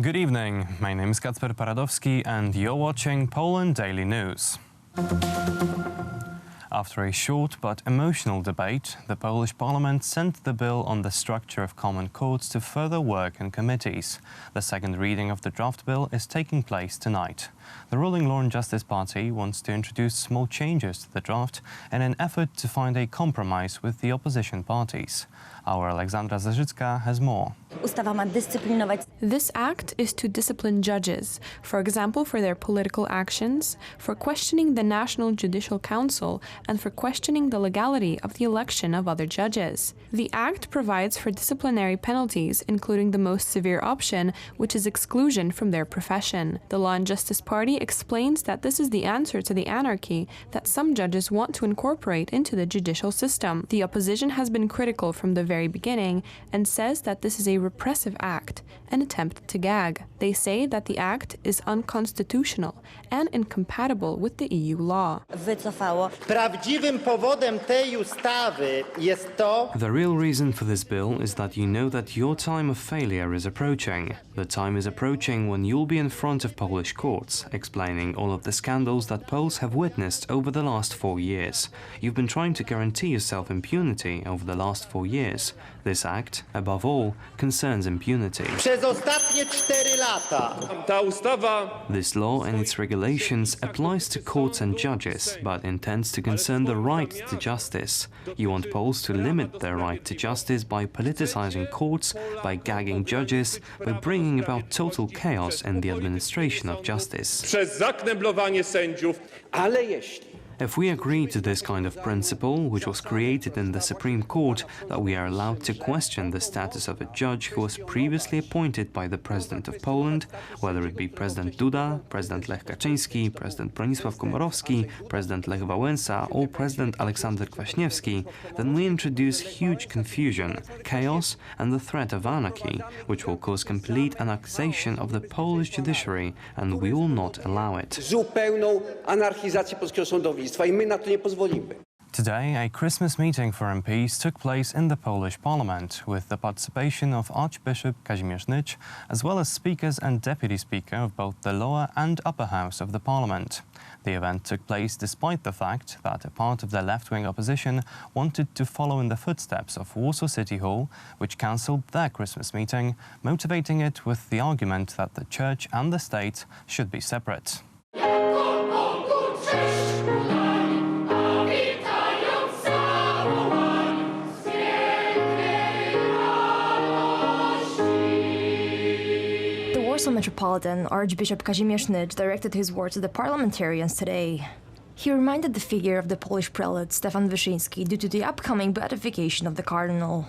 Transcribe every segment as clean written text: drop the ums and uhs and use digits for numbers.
Good evening, my name is Kacper Paradowski and you're watching Poland Daily News. After a short but emotional debate, the Polish Parliament sent the bill on the structure of common courts to further work in committees. The second reading of the draft bill is taking place tonight. The ruling Law and Justice Party wants to introduce small changes to the draft in an effort to find a compromise with the opposition parties. Our Aleksandra Zarzycka has more. This act is to discipline judges, for example, for their political actions, for questioning the National Judicial Council, and for questioning the legality of the election of other judges. The act provides for disciplinary penalties, including the most severe option, which is exclusion from their profession. The Law and Justice Party explains that this is the answer to the anarchy that some judges want to incorporate into the judicial system. The opposition has been critical from the very beginning and says that this is a repressive act, an attempt to gag. They say that the act is unconstitutional and incompatible with the EU law. The real reason for this bill is that you know that your time of failure is approaching. The time is approaching when you'll be in front of Polish courts, explaining all of the scandals that Poles have witnessed over the last 4 years. You've been trying to guarantee yourself impunity over the last 4 years. This act, above all, concerns impunity. This law and its regulations applies to courts and judges, but intends to concern the right to justice. You want Poles to limit their right to justice by politicizing courts, by gagging judges, by bringing about total chaos in the administration of justice. If we agree to this kind of principle, which was created in the Supreme Court, that we are allowed to question the status of a judge who was previously appointed by the President of Poland, whether it be President Duda, President Lech Kaczyński, President Bronisław Komorowski, President Lech Wałęsa or President Aleksander Kwaśniewski, then we introduce huge confusion, chaos and the threat of anarchy, which will cause complete annexation of the Polish judiciary, and we will not allow it. Today, a Christmas meeting for MPs took place in the Polish Parliament with the participation of Archbishop Kazimierz Nycz, as well as speakers and deputy speaker of both the lower and upper house of the Parliament. The event took place despite the fact that a part of the left-wing opposition wanted to follow in the footsteps of Warsaw City Hall, which cancelled their Christmas meeting, motivating it with the argument that the church and the state should be separate. Warsaw Metropolitan Archbishop Kazimierz Nycz directed his words to the parliamentarians today. He reminded the figure of the Polish prelate Stefan Wyszyński due to the upcoming beatification of the cardinal.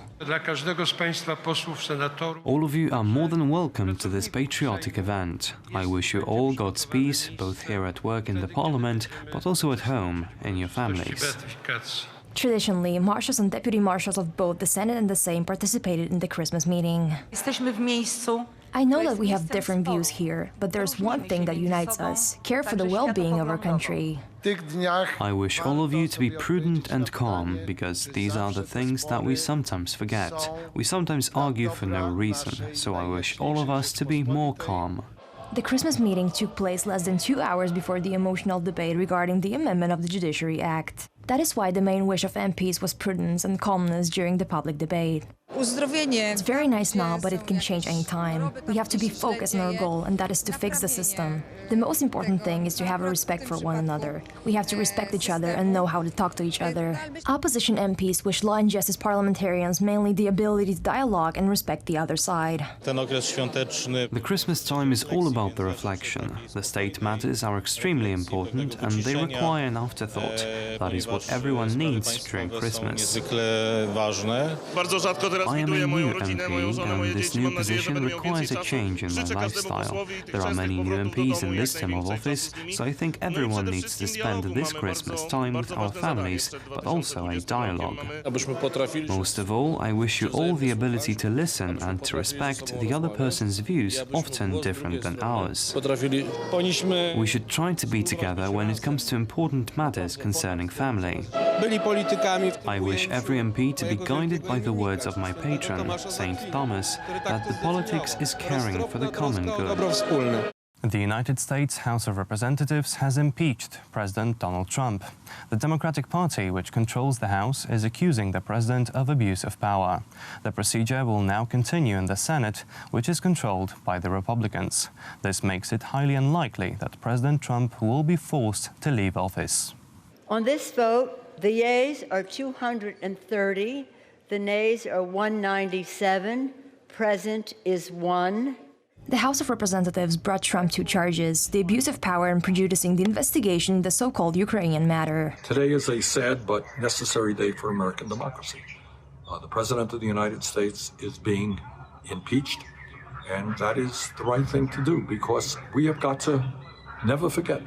All of you are more than welcome to this patriotic event. I wish you all God's peace, both here at work in the Parliament, but also at home, in your families. Traditionally, marshals and deputy marshals of both the Senate and the Sejm participated in the Christmas meeting. I know that we have different views here, but there's one thing that unites us: care for the well-being of our country. I wish all of you to be prudent and calm, because these are the things that we sometimes forget. We sometimes argue for no reason, so I wish all of us to be more calm. The Christmas meeting took place less than 2 hours before the emotional debate regarding the amendment of the Judiciary Act. That is why the main wish of MPs was prudence and calmness during the public debate. It's very nice now, but it can change any time. We have to be focused on our goal, and that is to fix the system. The most important thing is to have a respect for one another. We have to respect each other and know how to talk to each other. Opposition MPs wish Law and Justice parliamentarians mainly the ability to dialogue and respect the other side. The Christmas time is all about the reflection. The state matters are extremely important and they require an afterthought. That is what everyone needs during Christmas. I am a new MP, and this new position requires a change in my lifestyle. There are many new MPs in this term of office, so I think everyone needs to spend this Christmas time with our families, but also a dialogue. Most of all, I wish you all the ability to listen and to respect the other person's views, often different than ours. We should try to be together when it comes to important matters concerning families. family. I wish every MP to be guided by the words of my patron, Saint Thomas, that the politics is caring for the common good. The United States House of Representatives has impeached President Donald Trump. The Democratic Party, which controls the House, is accusing the president of abuse of power. The procedure will now continue in the Senate, which is controlled by the Republicans. This makes it highly unlikely that President Trump will be forced to leave office. On this vote, the yeas are 230, the nays are 197, present is 1. The House of Representatives brought Trump to charges, the abuse of power and prejudicing the investigation, the so-called Ukrainian matter. Today is a sad but necessary day for American democracy. The President of the United States is being impeached, and that is the right thing to do, because we have got to never forget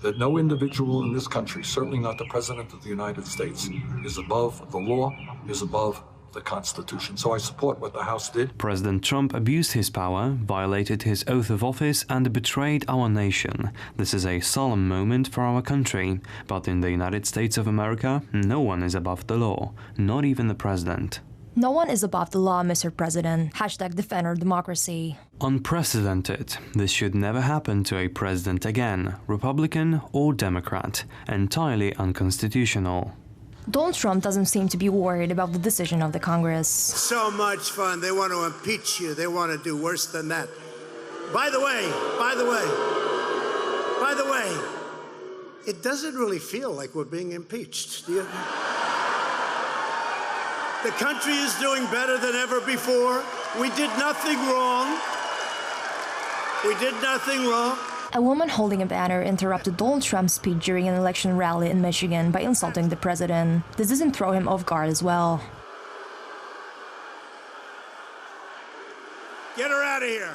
that no individual in this country, certainly not the President of the United States, is above the law, is above the Constitution. So I support what the House did. President Trump abused his power, violated his oath of office, and betrayed our nation. This is a solemn moment for our country. But in the United States of America, no one is above the law, not even the president. No one is above the law, Mr. President. Hashtag defend our democracy. Unprecedented. This should never happen to a president again, Republican or Democrat. Entirely unconstitutional. Donald Trump doesn't seem to be worried about the decision of the Congress. So much fun. They want to impeach you. They want to do worse than that. By the way, it doesn't really feel like we're being impeached, do you? The country is doing better than ever before. We did nothing wrong. We did nothing wrong. A woman holding a banner interrupted Donald Trump's speech during an election rally in Michigan by insulting the president. This doesn't throw him off guard as well. Get her out of here.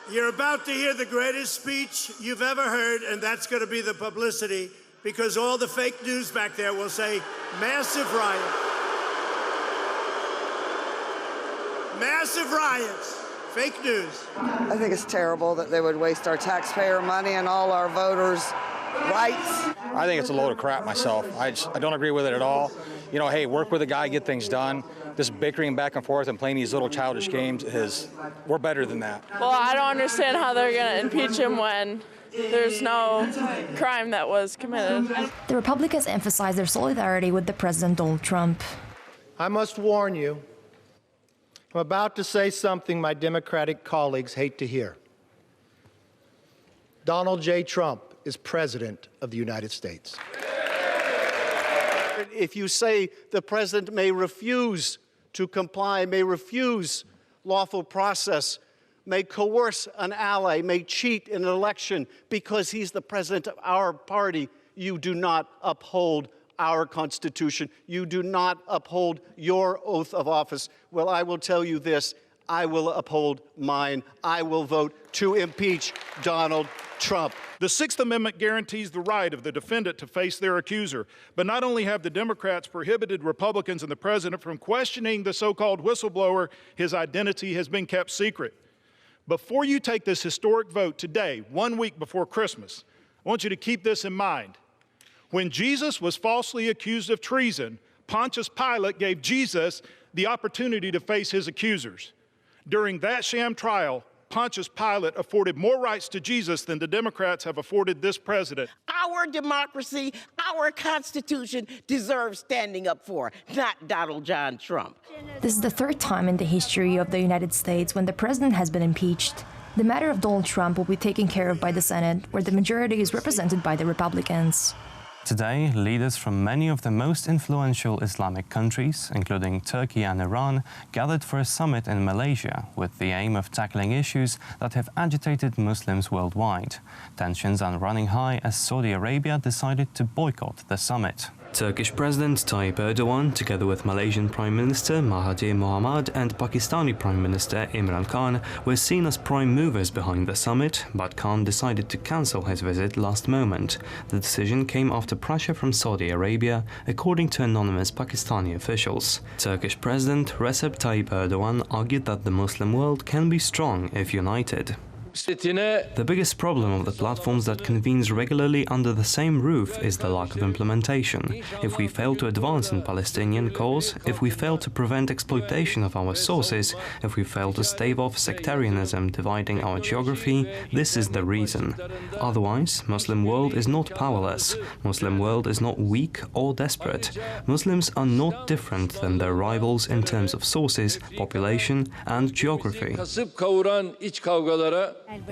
You're about to hear the greatest speech you've ever heard, and that's going to be the publicity, because all the fake news back there will say, massive riot. Massive riots. Fake news. I think it's terrible that they would waste our taxpayer money and all our voters' rights. I think it's a load of crap myself. I don't agree with it at all. You know, hey, work with a guy, get things done. This bickering back and forth and playing these little childish games we're better than that. Well, I don't understand how they're going to impeach him when there's no crime that was committed. The Republicans emphasized their solidarity with the President Donald Trump. I must warn you, I'm about to say something my Democratic colleagues hate to hear. Donald J. Trump is President of the United States. If you say the President may refuse to comply, may refuse lawful process, may coerce an ally, may cheat in an election because he's the President of our party, you do not uphold our Constitution. You do not uphold your oath of office. Well, I will tell you this, I will uphold mine. I will vote to impeach Donald Trump. The Sixth Amendment guarantees the right of the defendant to face their accuser. But not only have the Democrats prohibited Republicans and the president from questioning the so-called whistleblower, his identity has been kept secret. Before you take this historic vote today, 1 week before Christmas, I want you to keep this in mind. When Jesus was falsely accused of treason, Pontius Pilate gave Jesus the opportunity to face his accusers. During that sham trial, Pontius Pilate afforded more rights to Jesus than the Democrats have afforded this president. Our democracy, our Constitution deserves standing up for, not Donald John Trump. This is the third time in the history of the United States when the president has been impeached. The matter of Donald Trump will be taken care of by the Senate, where the majority is represented by the Republicans. Today, leaders from many of the most influential Islamic countries, including Turkey and Iran, gathered for a summit in Malaysia with the aim of tackling issues that have agitated Muslims worldwide. Tensions are running high as Saudi Arabia decided to boycott the summit. Turkish President Tayyip Erdogan, together with Malaysian Prime Minister Mahathir Mohamad and Pakistani Prime Minister Imran Khan, were seen as prime movers behind the summit, but Khan decided to cancel his visit last moment. The decision came after pressure from Saudi Arabia, according to anonymous Pakistani officials. Turkish President Recep Tayyip Erdogan argued that the Muslim world can be strong if united. The biggest problem of the platforms that convenes regularly under the same roof is the lack of implementation. If we fail to advance in Palestinian cause, if we fail to prevent exploitation of our sources, if we fail to stave off sectarianism dividing our geography, this is the reason. Otherwise, Muslim world is not powerless. Muslim world is not weak or desperate. Muslims are not different than their rivals in terms of sources, population and geography.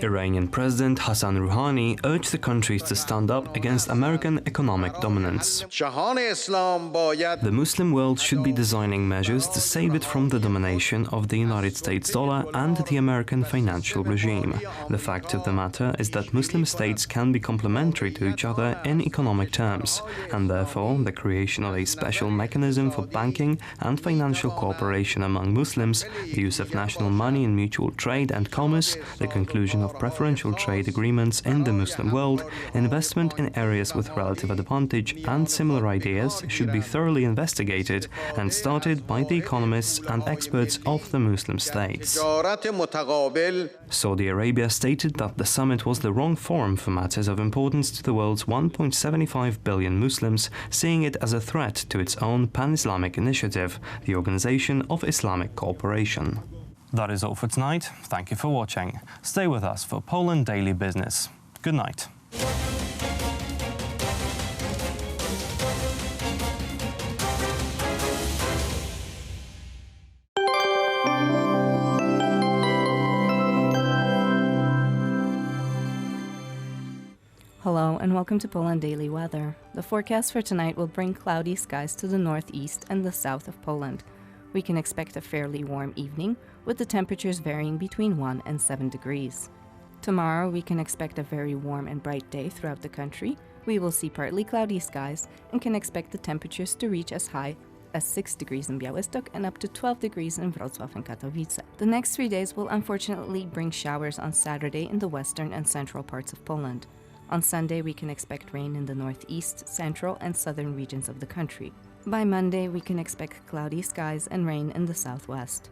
Iranian President Hassan Rouhani urged the countries to stand up against American economic dominance. The Muslim world should be designing measures to save it from the domination of the United States dollar and the American financial regime. The fact of the matter is that Muslim states can be complementary to each other in economic terms, and therefore the creation of a special mechanism for banking and financial cooperation among Muslims, the use of national money in mutual trade and commerce, the conclusion of preferential trade agreements in the Muslim world, investment in areas with relative advantage and similar ideas should be thoroughly investigated and started by the economists and experts of the Muslim states. Saudi Arabia stated that the summit was the wrong forum for matters of importance to the world's 1.75 billion Muslims, seeing it as a threat to its own pan-Islamic initiative, the Organization of Islamic Cooperation. That is all for tonight. Thank you for watching. Stay with us for Poland Daily Business. Good night. Hello and welcome to Poland Daily Weather. The forecast for tonight will bring cloudy skies to the northeast and the south of Poland. We can expect a fairly warm evening, with the temperatures varying between 1 and 7 degrees. Tomorrow we can expect a very warm and bright day throughout the country. We will see partly cloudy skies and can expect the temperatures to reach as high as 6 degrees in Białystok and up to 12 degrees in Wrocław and Katowice. The next 3 days will unfortunately bring showers on Saturday in the western and central parts of Poland. On Sunday we can expect rain in the northeast, central and southern regions of the country. By Monday we can expect cloudy skies and rain in the southwest.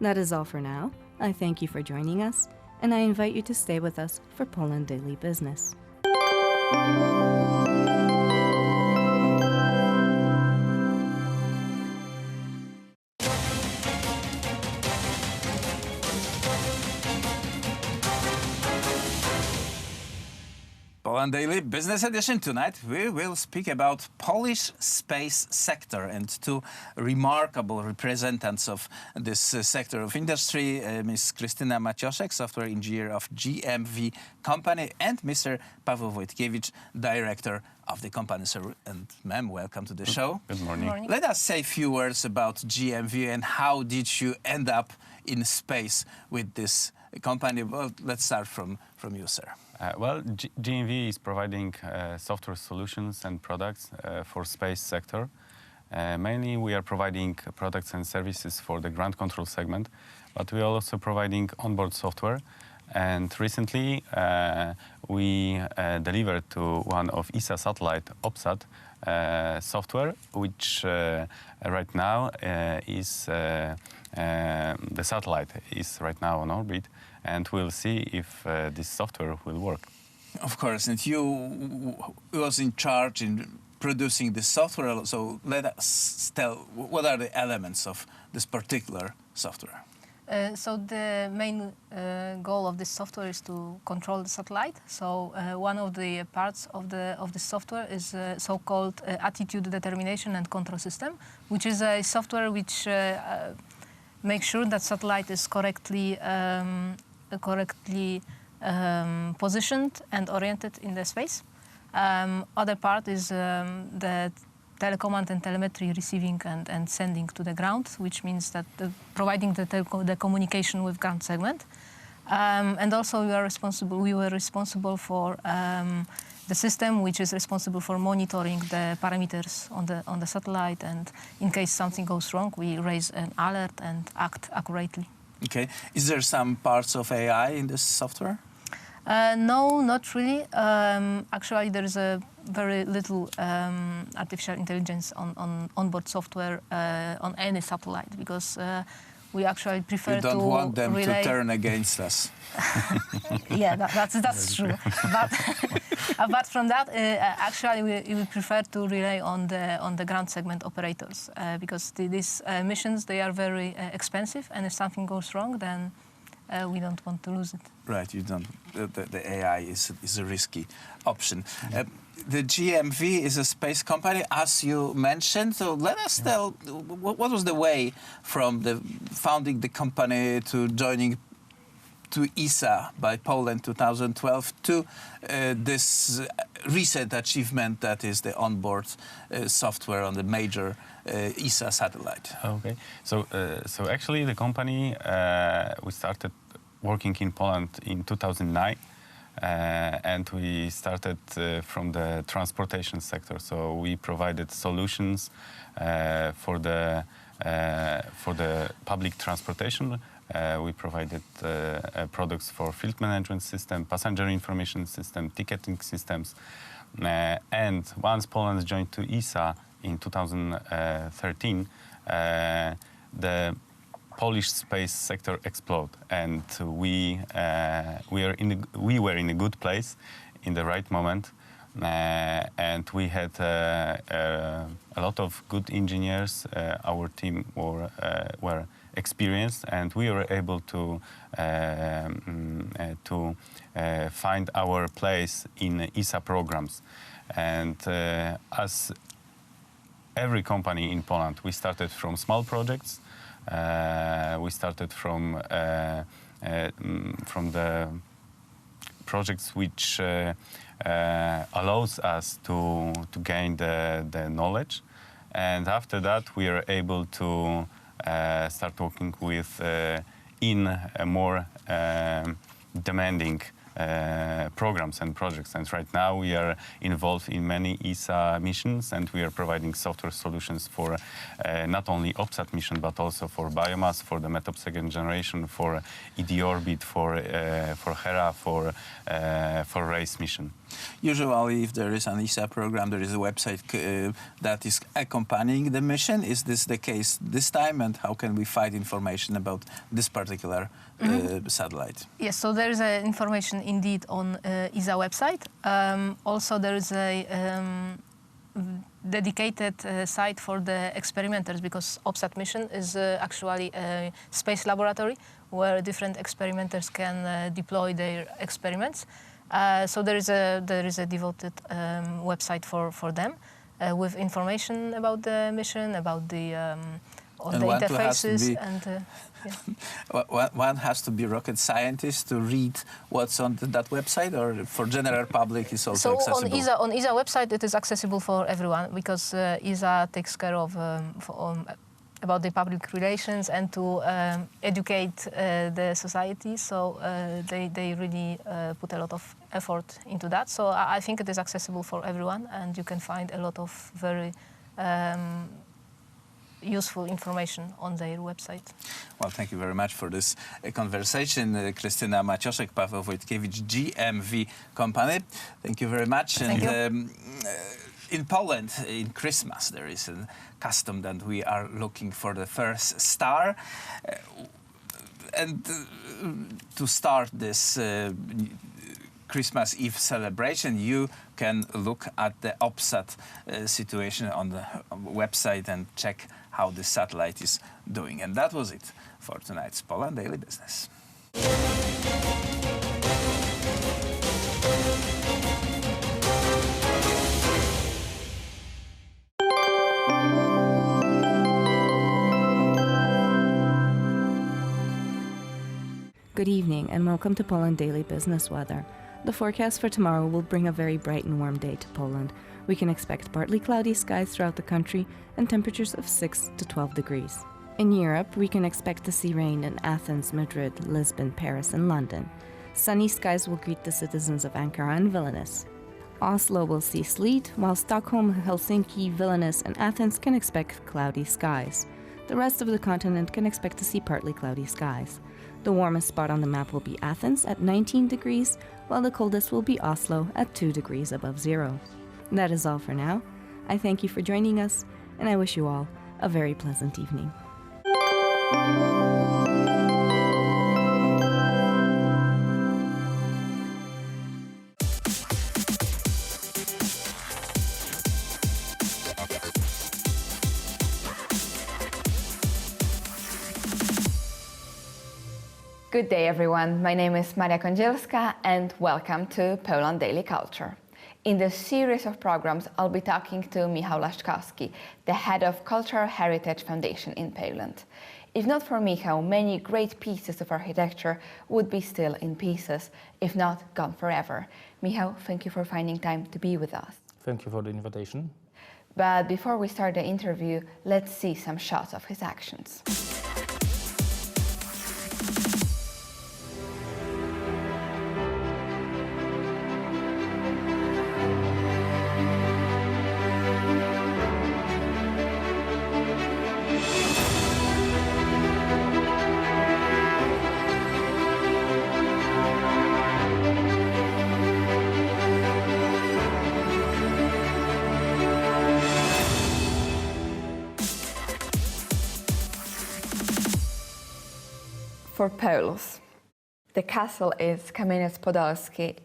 That is all for now. I thank you for joining us, and I invite you to stay with us for Poland Daily Business. Poland Daily Business Edition. Tonight we will speak about Polish space sector and two remarkable representatives of this sector of industry, Ms. Krystyna Macioszek, software engineer of GMV company, and Mr. Paweł Wojtkiewicz, director of the company. Sir and ma'am, welcome to the show. Good morning. Good morning. Let us say a few words about GMV and how did you end up in space with this company. Well, let's start from you, sir. GMV is providing software solutions and products for space sector. Mainly we are providing products and services for the ground control segment, but we are also providing onboard software. And recently we delivered to one of ESA satellite, OPSAT, software, which right now is the satellite is right now on orbit, and we'll see if this software will work. Of course, and you was in charge in producing this software, so let us tell what are the elements of this particular software. So the main goal of this software is to control the satellite. So one of the parts of the software is so-called attitude determination and control system, which is a software which makes sure that satellite is correctly positioned and oriented in the space. Other part is the telecommand and telemetry receiving and sending to the ground, which means that providing the communication with ground segment. And also we were responsible for the system which is responsible for monitoring the parameters on the satellite, and in case something goes wrong, we raise an alert and act accurately. Okay. Is there some parts of AI in this software? No, not really. Actually, there is a very little artificial intelligence on onboard software on any satellite, because we actually prefer you don't to want them relay... to turn against us. Yeah, that's true. But apart from that, actually, we prefer to rely on the ground segment operators because these missions, they are very expensive, and if something goes wrong, then we don't want to lose it. Right, you don't. The AI is a risky option. The GMV is a space company, as you mentioned. So let us tell, what was the way from the founding the company to joining to ESA by Poland 2012 to this recent achievement that is the onboard software on the major ESA satellite? Okay, so actually the company, we started working in Poland in 2009. And we started from the transportation sector. So we provided solutions for the public transportation. We provided products for field management system, passenger information system, ticketing systems. And once Poland joined to ESA in 2013, the Polish space sector exploded, and we were in a good place, in the right moment, and we had a lot of good engineers. Our team were experienced, and we were able to find our place in ESA programs. And as every company in Poland, we started from small projects. We started from the projects which allows us to gain the knowledge, and after that we are able to start working with in a more demanding programs and projects. And right now we are involved in many ESA missions, and we are providing software solutions for not only OPSAT mission, but also for biomass, for the METOP second generation, for ED orbit, for Hera, for RACE mission. Usually, if there is an ESA program, there is a website that is accompanying the mission. Is this the case this time, and how can we find information about this particular satellite? Yes, so there is information indeed on ESA website. Also, there is a dedicated site for the experimenters, because OPSAT mission is actually a space laboratory where different experimenters can deploy their experiments. So there is a devoted website for them with information about the mission, about the interfaces, and one has to be a rocket scientist to read what's on that website, or for general public is also accessible? So on ESA website it is accessible for everyone, because ESA takes care of about the public relations and to educate the society. So they really put a lot of effort into that. So I think it is accessible for everyone, and you can find a lot of very useful information on their website. Well, thank you very much for this conversation. Krystyna Macioszek, Paweł Wojtkiewicz, GMV Company. Thank you very much. Thank you. In Poland, in Christmas, there is a custom that we are looking for the first star. And to start this Christmas Eve celebration, you can look at the OPSAT situation on the website and check how the satellite is doing. And that was it for tonight's Poland Daily Business. Good evening and welcome to Poland Daily Business Weather. The forecast for tomorrow will bring a very bright and warm day to Poland. We can expect partly cloudy skies throughout the country and temperatures of 6 to 12 degrees. In Europe, we can expect to see rain in Athens, Madrid, Lisbon, Paris, and London. Sunny skies will greet the citizens of Ankara and Vilnius. Oslo will see sleet, while Stockholm, Helsinki, Vilnius, and Athens can expect cloudy skies. The rest of the continent can expect to see partly cloudy skies. The warmest spot on the map will be Athens at 19 degrees, while the coldest will be Oslo at 2 degrees above zero. That is all for now. I thank you for joining us, and I wish you all a very pleasant evening. Good day, everyone. My name is Maria Kądzielska, and welcome to Poland Daily Culture. In this series of programs, I'll be talking to Michał Laszczkowski, the head of Cultural Heritage Foundation in Poland. If not for Michał, many great pieces of architecture would be still in pieces, if not gone forever. Michał, thank you for finding time to be with us. Thank you for the invitation. But before we start the interview, let's see some shots of his actions. For Poles, the castle is Kamieniec-Podolski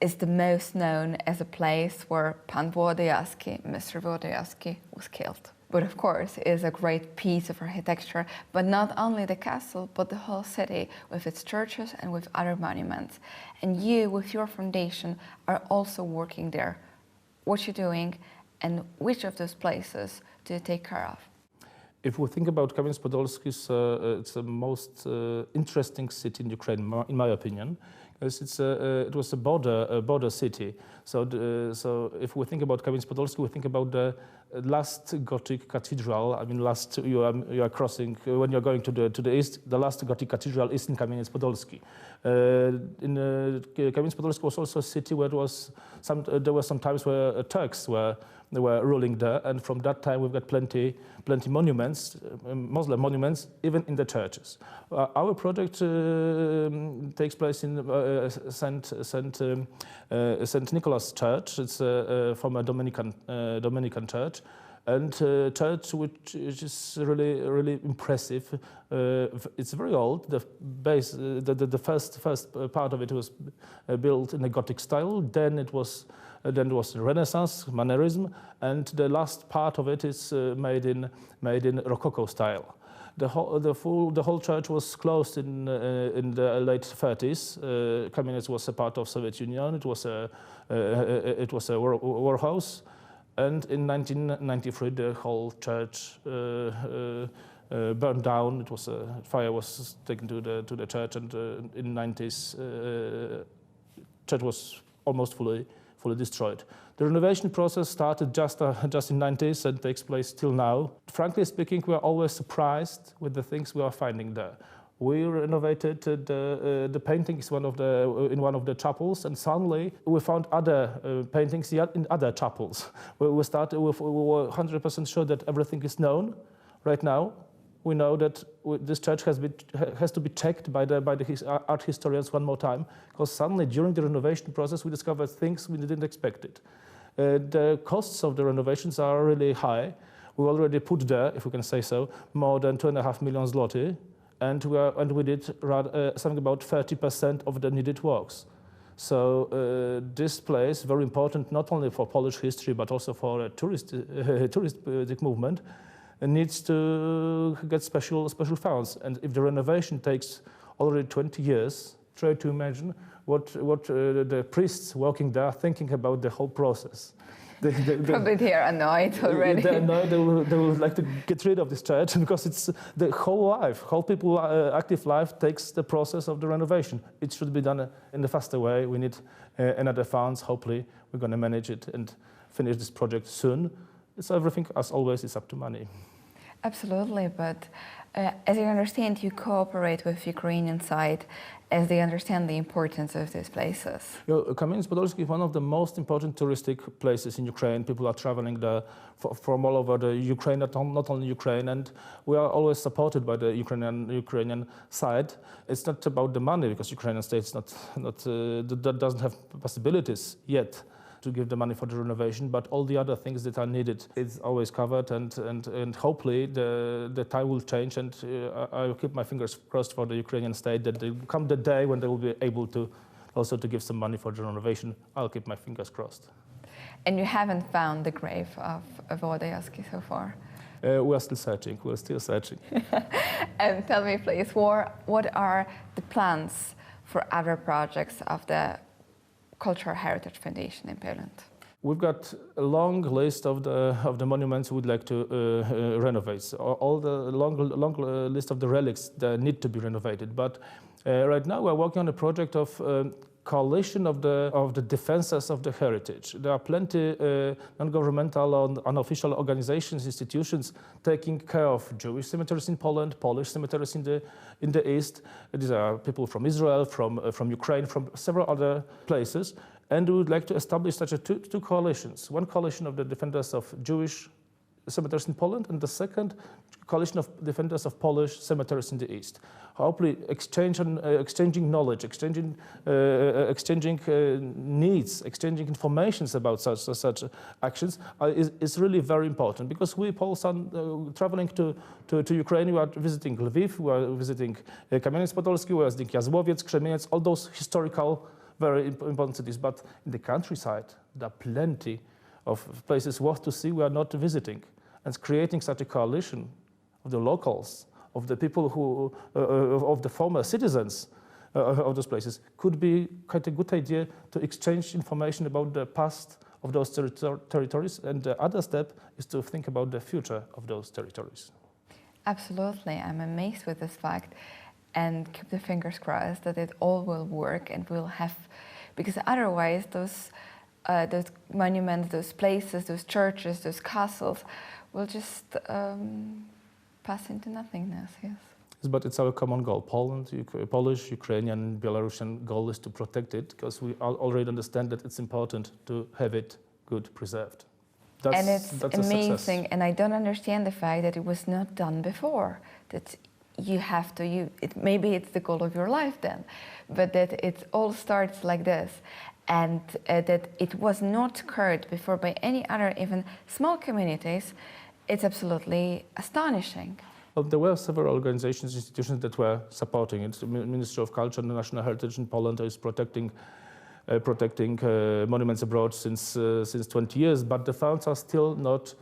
is the most known as a place where Pan Włodyjowski, Mr. Włodyjowski, was killed. But of course, it is a great piece of architecture, but not only the castle, but the whole city with its churches and with other monuments. And you, with your foundation, are also working there. What you're doing and which of those places do you take care of? If we think about Kamieniec-Podolski, it's the most interesting city in Ukraine, in my opinion, because it was a border city. So if we think about Kamieniec-Podolski, we think about the last Gothic cathedral. I mean, you are crossing when you're going to the east. The last Gothic cathedral is in Kamieniec-Podolski. Kamieniec-Podolski was also a city where there were some times where Turks were ruling there, and from that time we've got plenty monuments, Muslim monuments, even in the churches. Our project takes place in St. Nicholas Church. It's from a Dominican church, and church which is really impressive. It's very old. The base, the first part of it was built in a Gothic style. Then it was Renaissance, Mannerism, and the last part of it is made in Rococo style. The whole church was closed in the late 30s. Kamieniec was a part of Soviet Union. It was a warehouse, and in 1993 the whole church burned down. Fire was taken to the church, and in the 90s, church was almost fully destroyed. The renovation process started just in the 90s and takes place till now. Frankly speaking, we are always surprised with the things we are finding there. We renovated the paintings in one of the chapels, and suddenly we found other paintings in other chapels. We were 100% sure that everything is known. Right now, we know that this church has to be checked by the art historians one more time, because suddenly during the renovation process we discovered things we didn't expect it. The costs of the renovations are really high. We already put there, if we can say so, more than 2.5 million zloty, and we did something about 30% of the needed works. So this place, very important not only for Polish history but also for a touristic movement, needs to get special funds. And if the renovation takes already 20 years, try to imagine what the priests working there are thinking about the whole process. Probably they are annoyed already. They're annoyed. They would like to get rid of this church because it's the whole people active life takes the process of the renovation. It should be done in a faster way. We need another funds. Hopefully we're going to manage it and finish this project soon. So everything, as always, is up to money. Absolutely, but as I understand, you cooperate with the Ukrainian side as they understand the importance of these places. Kamieniec-Podolski is one of the most important touristic places in Ukraine. People are traveling there from all over the Ukraine, not only Ukraine, and we are always supported by the Ukrainian side. It's not about the money, because Ukrainian state doesn't have possibilities yet to give the money for the renovation, but all the other things that are needed, it's always covered, and hopefully the time will change, and I'll keep my fingers crossed for the Ukrainian state that there will come the day when they will be able to also to give some money for the renovation. I'll keep my fingers crossed. And you haven't found the grave of Wodejowski so far? We're still searching. And tell me, please, what are the plans for other projects of the Cultural Heritage Foundation in Poland? We've got a long list of the monuments we'd like to renovate. All the long list of the relics that need to be renovated. But right now we're working on a project of coalition of the defenders of the heritage. There are plenty non-governmental and unofficial organizations, institutions taking care of Jewish cemeteries in Poland, Polish cemeteries in the East. These are people from Israel, from Ukraine, from several other places. And we would like to establish such two coalitions. One coalition of the defenders of Jewish cemeteries in Poland, and the second coalition of defenders of Polish cemeteries in the East. Hopefully exchanging knowledge, exchanging needs, exchanging information about such actions is really very important, because we Poles are traveling to Ukraine. We are visiting Lviv, we are visiting Kamieniec-Podolski, we are visiting Jazłowiec, Krzemieniec, all those historical very important cities. But in the countryside, there are plenty of places worth to see we are not visiting. And creating such a coalition of the locals, of the people who, of the former citizens of those places, could be quite a good idea to exchange information about the past of those territories. And the other step is to think about the future of those territories. Absolutely, I'm amazed with this fact, and keep the fingers crossed that it all will work and we'll have, because otherwise those monuments, those places, those churches, those castles will just pass into nothingness, yes. But it's our common goal. Polish, Ukrainian, Belarusian goal is to protect it, because we already understand that it's important to have it good preserved. And it's amazing, and I don't understand the fact that it was not done before, that you have to, maybe it's the goal of your life then, but that it all starts like this. And that it was not occurred before by any other, even small communities, it's absolutely astonishing. Well, there were several organizations, institutions that were supporting it. The Ministry of Culture and National Heritage in Poland is protecting monuments abroad since 20 years, but the funds are still not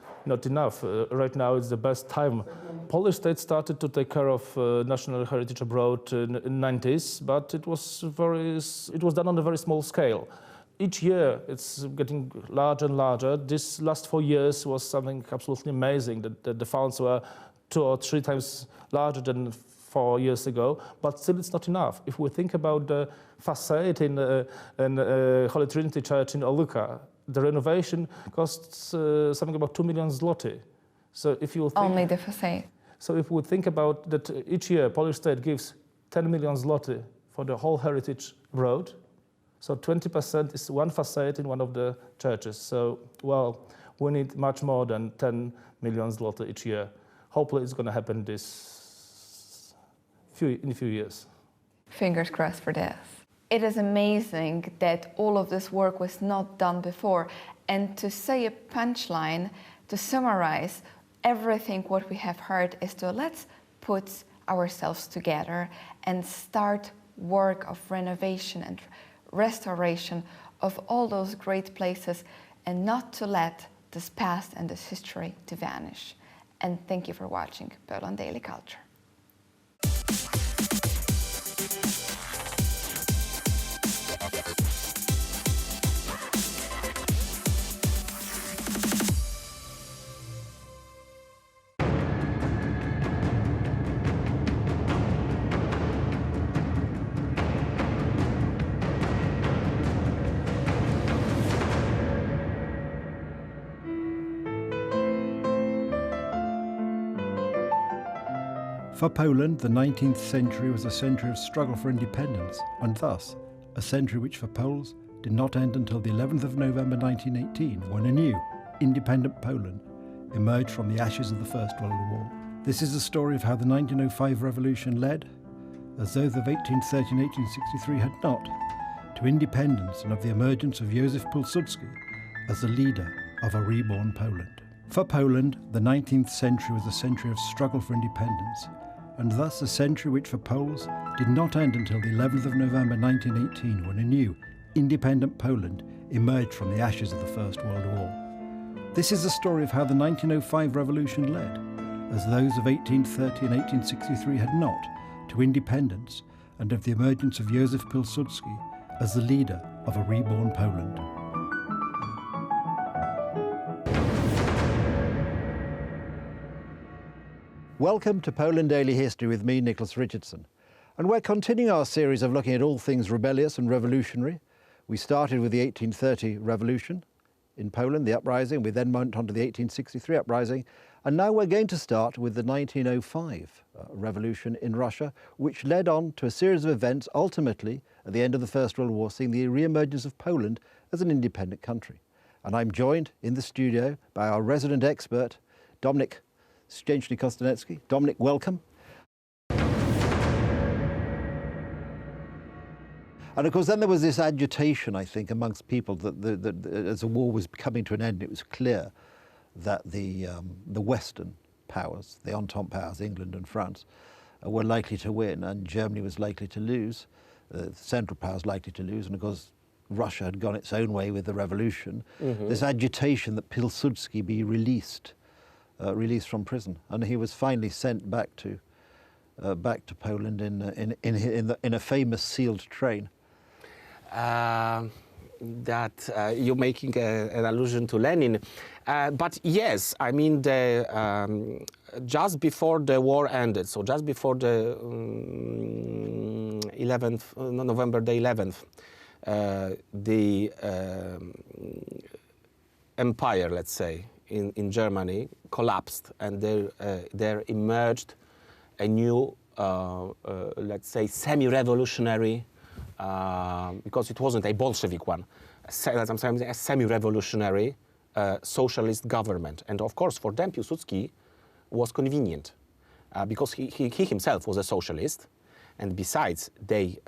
enough. Right now it's the best time. Polish state started to take care of national heritage abroad in the 90s, but it was done on a very small scale. Each year it's getting larger and larger. This last 4 years was something absolutely amazing, that the funds were 2 or 3 times larger than 4 years ago, but still it's not enough. If we think about the facade in Holy Trinity Church in Oluka, the renovation costs something about 2 million zloty. So if you think, only the facade. So if we think about that, each year Polish state gives 10 million zloty for the whole heritage road. So 20% is one facade in one of the churches. So, well, we need much more than 10 million zloty each year. Hopefully it's going to happen in a few years. Fingers crossed for this. It is amazing that all of this work was not done before. And to say a punchline, to summarize everything what we have heard, is to let's put ourselves together and start work of renovation and restoration of all those great places, and not to let this past and this history to vanish. And thank you for watching Poland Daily Culture. For Poland, the 19th century was a century of struggle for independence, and thus a century which for Poles did not end until the 11th of November 1918, when a new, independent Poland emerged from the ashes of the First World War. This is the story of how the 1905 revolution led, as those of 1830 and 1863 had not, to independence, and of the emergence of Józef Pilsudski as the leader of a reborn Poland. For Poland, the 19th century was a century of struggle for independence, and thus a century which for Poles did not end until the 11th of November 1918, when a new, independent Poland emerged from the ashes of the First World War. This is the story of how the 1905 revolution led, as those of 1830 and 1863 had not, to independence, and of the emergence of Józef Pilsudski as the leader of a reborn Poland. Welcome to Poland Daily History with me, Nicholas Richardson. And we're continuing our series of looking at all things rebellious and revolutionary. We started with the 1830 revolution in Poland, the uprising. We then went on to the 1863 uprising. And now we're going to start with the 1905 revolution in Russia, which led on to a series of events, ultimately, at the end of the First World War, seeing the re-emergence of Poland as an independent country. And I'm joined in the studio by our resident expert, Dominik Szczęsny-Kostanecki. Dominik, welcome. And of course, then there was this agitation, I think, amongst people that as the war was coming to an end, it was clear that the Western powers, the Entente powers, England and France, were likely to win, and Germany was likely to lose, the Central powers likely to lose, and of course, Russia had gone its own way with the revolution. This agitation that Pilsudski be released from prison, and he was finally sent back to Poland in a famous sealed train. That you're making an allusion to Lenin, but yes, I mean just before the war ended, so just before the 11th November the 11th, the empire, let's say, in Germany collapsed, and there emerged a new, let's say, semi-revolutionary, because it wasn't a Bolshevik one, a semi-revolutionary socialist government. And of course, for them, Piłsudski was convenient, because he himself was a socialist, and besides, they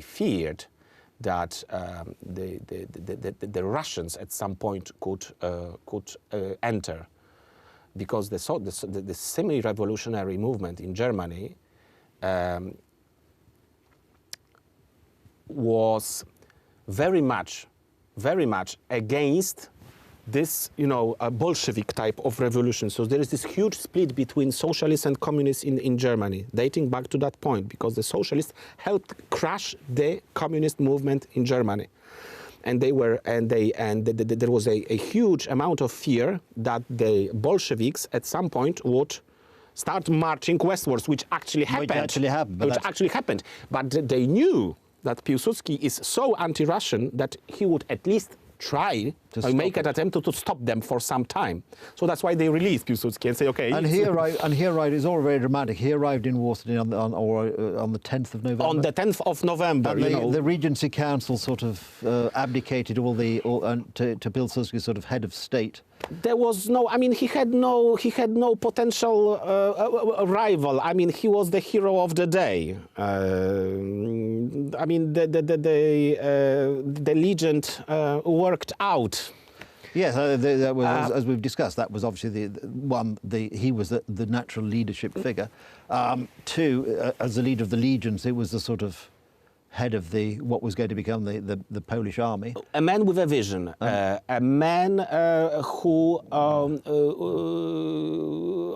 feared that the Russians at some point could enter, because the semi-revolutionary movement in Germany was very much against this, Bolshevik type of revolution. So there is this huge split between socialists and communists in Germany, dating back to that point, because the socialists helped crush the communist movement in Germany. And there was a huge amount of fear that the Bolsheviks at some point would start marching westwards, which actually happened. But they knew that Piłsudski is so anti-Russian that he would at least try to make an attempt to stop them for some time. So that's why they released Piłsudski and say, okay. And he arrived. It's all very dramatic. He arrived in Warsaw on the 10th of November. On the 10th of November, and the Regency Council sort of abdicated to Piłsudski, sort of head of state. There was no. I mean, he had no potential rival. I mean, he was the hero of the day. I mean, the legend worked out. Yes, that was, as we've discussed, that was obviously he was the natural leadership figure. Two, as the leader of the legions, it was the sort of head of what was going to become the Polish army. A man with a vision, a man who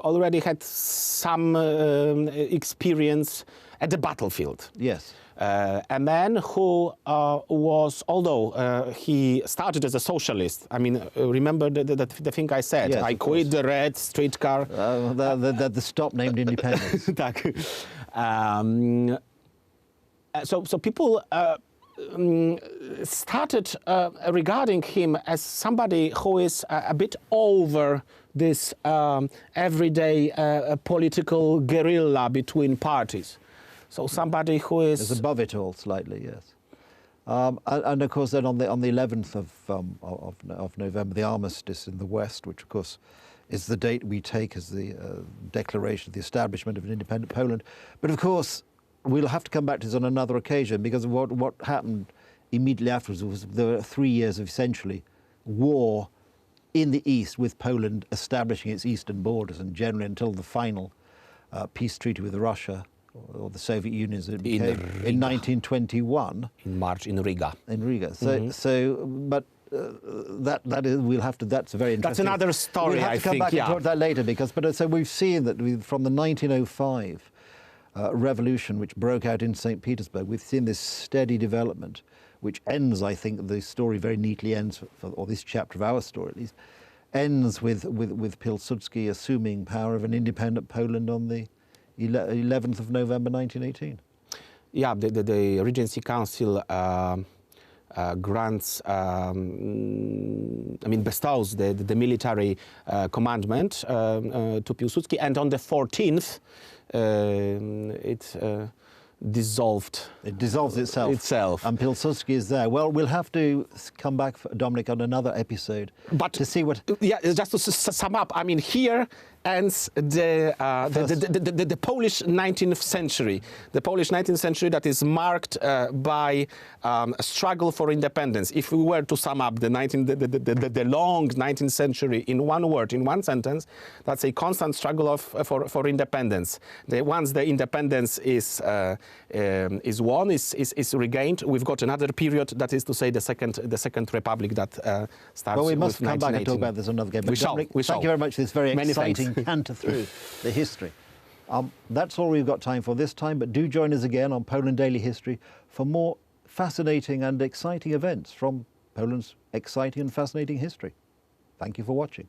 already had some experience at the battlefield. Yes. A man who was, although he started as a socialist, I mean, remember the thing I said, yes, I quit the red streetcar. The stop named independence. So people started regarding him as somebody who is a bit over this everyday political guerrilla between parties. So somebody who is above it all slightly, yes. And of course, then on the 11th of November, the armistice in the West, which of course is the date we take as the declaration of the establishment of an independent Poland. But of course, we'll have to come back to this on another occasion, because of what happened immediately afterwards, there were 3 years of essentially war in the east, with Poland establishing its eastern borders, and generally until the final peace treaty with Russia or the Soviet Union as it became in 1921. In March in Riga. In Riga. But that is, we'll have to. That's a very interesting. That's another story. We'll have to come back and talk about that later, because. So we've seen that from the 1905 revolution, which broke out in St. Petersburg, we've seen this steady development, which ends, I think, the story very neatly ends, or this chapter of our story at least, ends with Pilsudski assuming power of an independent Poland on the 11th of November 1918. Yeah, the Regency Council grants, bestows the military commandment to Piłsudski, and on the 14th, it dissolved. It dissolves itself. And Pilsudski is there. Well, we'll have to come back, Dominic, on another episode to see what. Yeah, just to sum up. I mean, here ends the Polish 19th century. The Polish 19th century that is marked by a struggle for independence. If we were to sum up the long 19th century in one word, in one sentence, that's a constant struggle for independence. Once the independence is won, is regained, we've got another period, that is to say the second republic that starts. Well, we must with come back and talk about this another game. But Dominic, thank you very much for this very exciting canter through the history. That's all we've got time for this time, but do join us again on Poland Daily History for more fascinating and exciting events from Poland's exciting and fascinating history. Thank you for watching.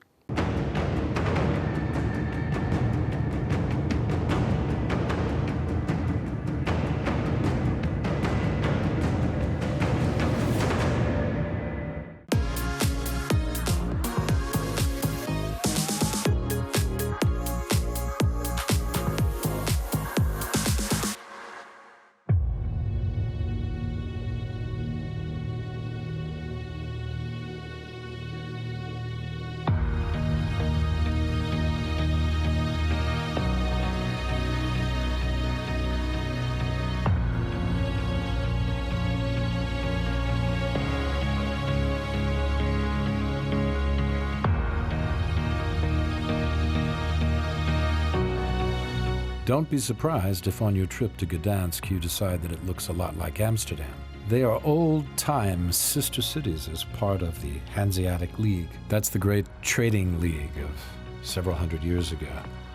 Don't be surprised if on your trip to Gdansk you decide that it looks a lot like Amsterdam. They are old-time sister cities as part of the Hanseatic League. That's the great trading league of several hundred years ago.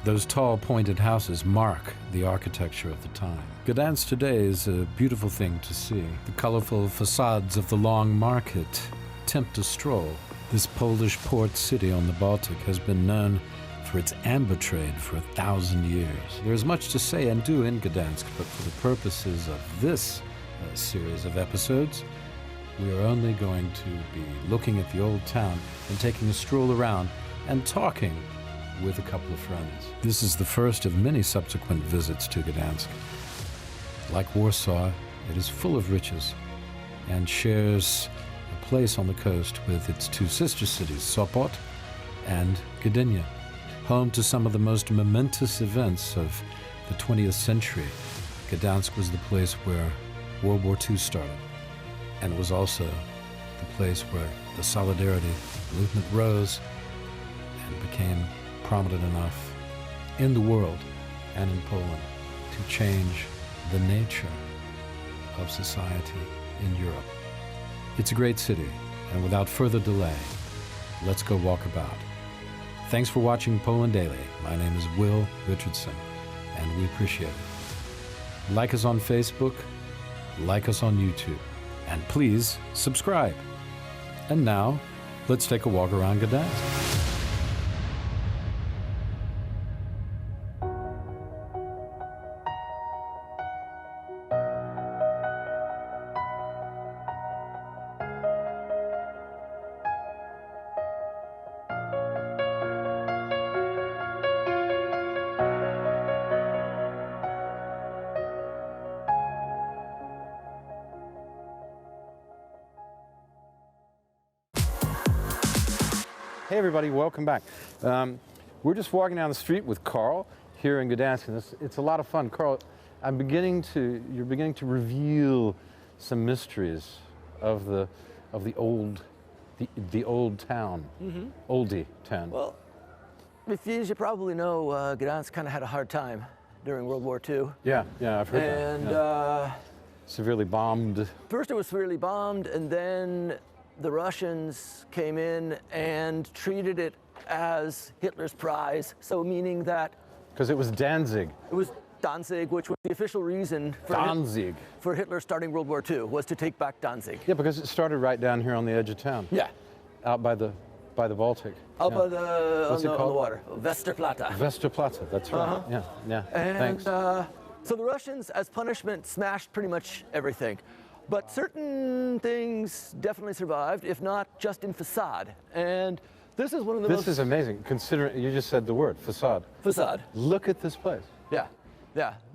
Those tall, pointed houses mark the architecture of the time. Gdansk today is a beautiful thing to see. The colorful facades of the Long Market tempt a stroll. This Polish port city on the Baltic has been known for its amber trade for 1,000 years. There is much to say and do in Gdansk, but for the purposes of this series of episodes, we are only going to be looking at the old town and taking a stroll around and talking with a couple of friends. This is the first of many subsequent visits to Gdansk. Like Warsaw, it is full of riches and shares a place on the coast with its two sister cities, Sopot and Gdynia. Home to some of the most momentous events of the 20th century, Gdansk was the place where World War II started, and was also the place where the Solidarity movement rose and became prominent enough in the world and in Poland to change the nature of society in Europe. It's a great city, and without further delay, let's go walk about. Thanks for watching Poland Daily. My name is Will Richardson, and we appreciate it. Like us on Facebook, like us on YouTube, and please subscribe. And now, let's take a walk around Gdansk. Hey everybody, welcome back. We're just walking down the street with Carl here in Gdansk, and it's a lot of fun. Carl, you're beginning to reveal some mysteries of the old town, oldie town? Well, as you probably know, Gdansk kind of had a hard time during World War II. Yeah, I've heard that. And severely bombed. first it was severely bombed, and then the Russians came in and treated it as Hitler's prize. So meaning that Because it was Danzig. it was Danzig, which was the official reason for, Danzig. for Hitler starting World War II, was to take back Danzig. Yeah, because it started right down here on the edge of town. Yeah. Out by the Baltic. Up yeah. on the, What's on it the called? water, Westerplatte. Westerplatte, that's right. Uh-huh. Yeah. And Thanks. so the Russians, as punishment, smashed pretty much everything. But certain things definitely survived, if not just in facade. And this is one of the This most... is amazing, considering you just said the word, facade. Facade. Look at this place. Yeah.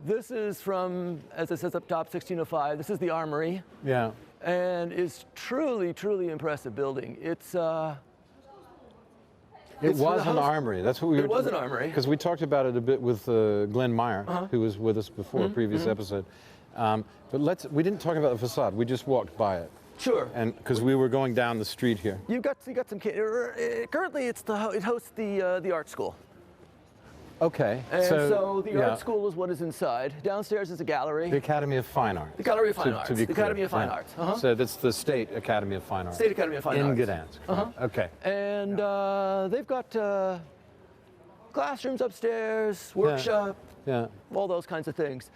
This is from, as it says up top, 1605. This is the Armory. Yeah. And it's truly, truly impressive building. It's It was an armory. That's what we were. It was an armory. Because we talked about it a bit with Glenn Meyer, who was with us before, a previous episode. But we didn't talk about the facade. We just walked by it. Sure. And because we were going down the street here. You got some currently it hosts the art school. Okay. And so the yeah. art school is what is inside. Downstairs is a gallery. The Academy of Fine Arts. The Gallery of Fine Arts. To be The clear. Academy of Fine Yeah. Arts. So that's the State Academy of Fine Arts. State Academy of Fine Arts. In Gdansk. Okay. And they've got classrooms upstairs, workshop, all those kinds of things.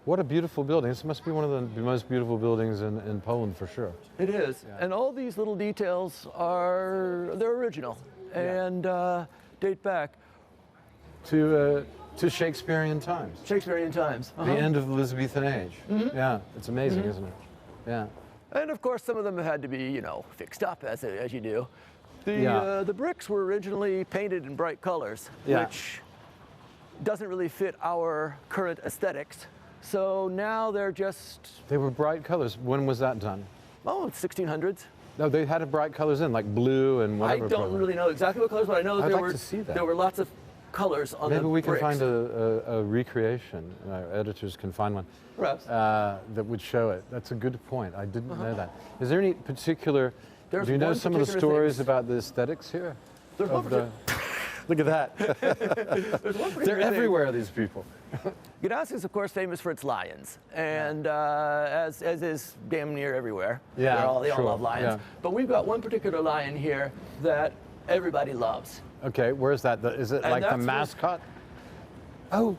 What a beautiful building. This must be one of the most beautiful buildings in Poland for sure. It is. And all these little details they're original and date back to Shakespearean times. Shakespearean times. The end of the Elizabethan age. Yeah, it's amazing, isn't it? Yeah. And of course, some of them have had to be, fixed up as you do. The bricks were originally painted in bright colors, which doesn't really fit our current aesthetics. So now they're just... They were bright colors. When was that done? Oh, it's 1600s. No, they had bright colors in, like blue and whatever. I don't really know exactly what colors, but I know that I'd like to see that. there were lots of colors on the Maybe we can bricks. find a recreation. Our editors can find one. Perhaps. That would show it. That's a good point. I didn't know that. Is there any particular... There's do you know one some of the particular stories thing. about the aesthetics here? There's one Look at that. They're everywhere, these people. Gdansk is, of course, famous for its lions, and as is damn near everywhere. Yeah, they all sure, love lions. yeah. But we've got one particular lion here that everybody loves. Okay, where's that? Is it And like the that's mascot? Oh,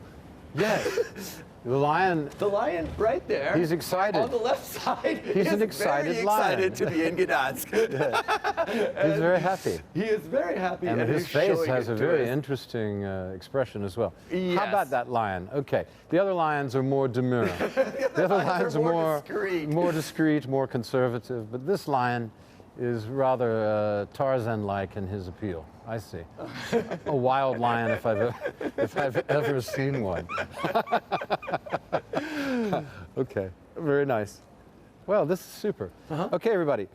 yes. The lion. The lion right there. He's excited. On the left side. He's is an excited very lion. excited to be in Gdansk. He's very happy. He is very happy. And his he's face showing has it a to very us. interesting expression as well. Yes. How about that lion? Okay. The other lions are more demure. The other lions are more discreet, more conservative. But this lion is rather Tarzan-like in his appeal. I see. A wild lion, if I've ever seen one. Okay. Very nice. Well, this is super. Okay, everybody,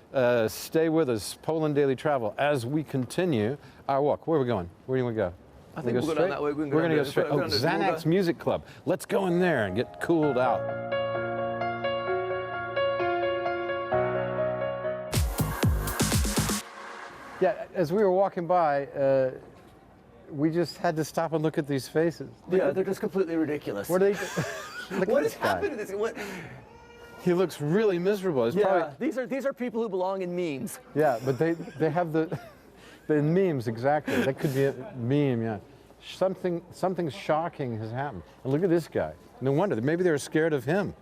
stay with us. Poland Daily Travel as we continue our walk. Where are we going? Where do you want to go? I think we'll go down that way. We're going to go straight. Oh, Xanax Music Club. Let's go in there and get cooled out. Yeah, as we were walking by, we just had to stop and look at these faces. Yeah, they're just completely ridiculous. What are they? Look What at has this guy. happened to this? What? He looks really miserable. It's Yeah, probably, these are people who belong in memes. yeah, but they have the memes exactly. That could be a meme. Yeah, something shocking has happened. And look at this guy. No wonder. Maybe they were scared of him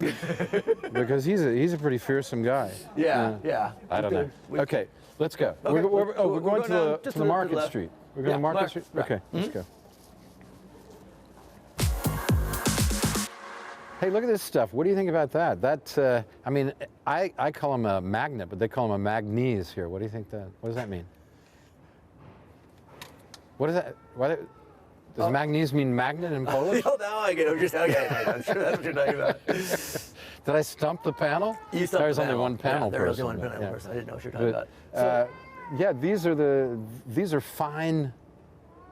because he's a pretty fearsome guy. Yeah. I don't know. Okay, let's go. Okay, We're going to the Market left. Street. We're going to Market Street. right. Okay, let's go. Hey, look at this stuff. What do you think about that? That I mean, I call them a magnet, but they call them a magnese here. What do you think that? What does that mean? What is that? Does magnese mean magnet in Polish? Oh, now I get it. Okay, I'm sure that's what you're talking about. Did I stump the panel? You stumped There's the only panel. one panel There was person. only one panel yeah. person. I didn't know what you're talking But, about. yeah, these are fine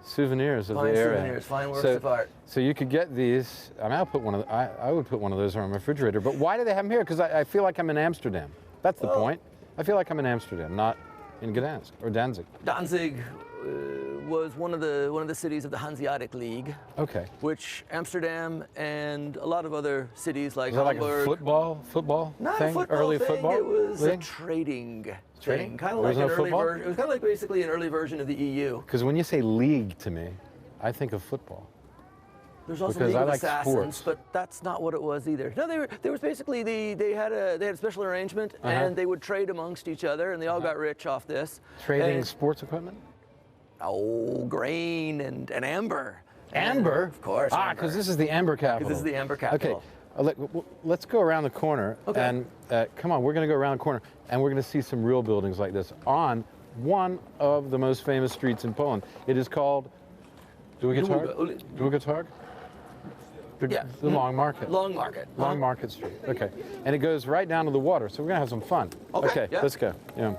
souvenirs of Fine the area. souvenirs, fine works of art. So you could get these. I mean, I would put one of those on my refrigerator. But why do they have them here? Because I feel like I'm in Amsterdam. That's the point. I feel like I'm in Amsterdam, not in Gdansk or Danzig. Danzig was one of the cities of the Hanseatic League. Okay. Which Amsterdam and a lot of other cities like Was that like Hamburg. a football Not thing? a football Early thing. football? It was a league? trading Trading? thing, kind of There like was an no early football? version. It was kind of like basically an early version of the EU. Because when you say league to me, I think of football. There's also Because League I of like Assassins, sports. but that's not what it was either. No, there was basically they had a special arrangement, and they would trade amongst each other, and they all got rich off this. Trading And- sports equipment? Oh, grain and amber. Amber? Of course. Ah, because this is the amber capital. Because this is the amber capital. Okay, let's go around the corner. Okay. And come on, we're going to go around the corner, and we're going to see some real buildings like this on one of the most famous streets in Poland. It is called Długotarg? The Long Market. Long Market. Long Market Street. Okay. And it goes right down to the water, so we're going to have some fun. Okay, yeah. Let's go. Yeah.